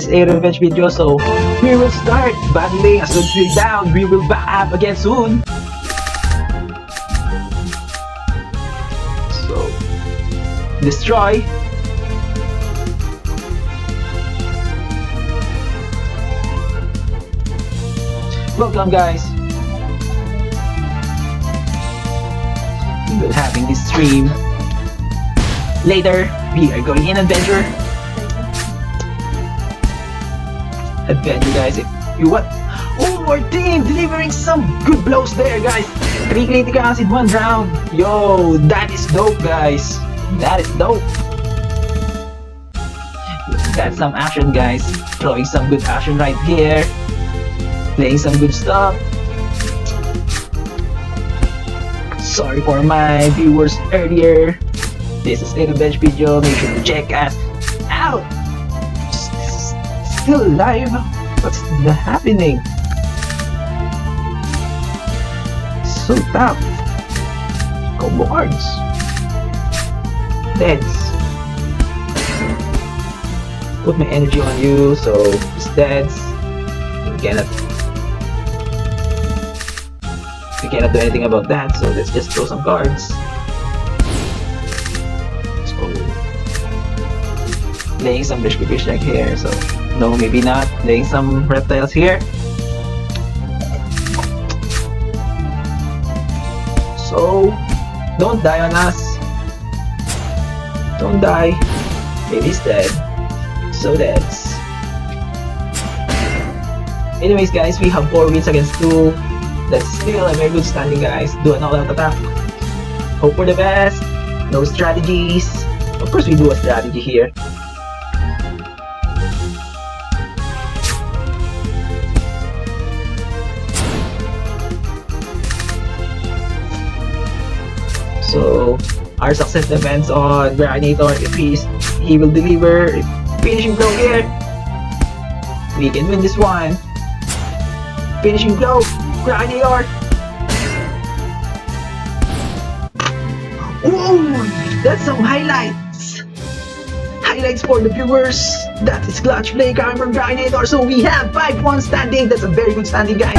is a revenge video, so we will start battling. As soon as we're down, we will back up again soon. So, destroy. Welcome guys. We will having this stream. Later, we are going in adventure. Adventure guys, if you want. Oh, our team delivering some good blows there guys. 3 critical acid 1 round. Yo, that is dope guys. That is dope. That's some action guys. Throwing some good action right here. Playing some good stuff. Sorry for my viewers earlier. This is a revenge video. Make sure to check us out. Still live? What's happening? So tough. Combo cards. Deads. Put my energy on you, so it's deads. We cannot do anything about that, so let's just throw some cards. So, laying some fish like here, so no, maybe not. Laying some reptiles here. So, don't die on us. Don't die. Maybe he's dead. So that's. Anyways guys, we have 4 wins against 2. That's still a very good standing guys. Do an all-out attack. Hope for the best. No strategies. Of course we do a strategy here. So our success depends on Granator. If he will deliver finishing blow here, we can win this one. Finishing blow, Granator. Whoa, that's some highlights. Highlights for the viewers. That is clutch play coming from Granator. So we have 5-1 standing. That's a very good standing guys.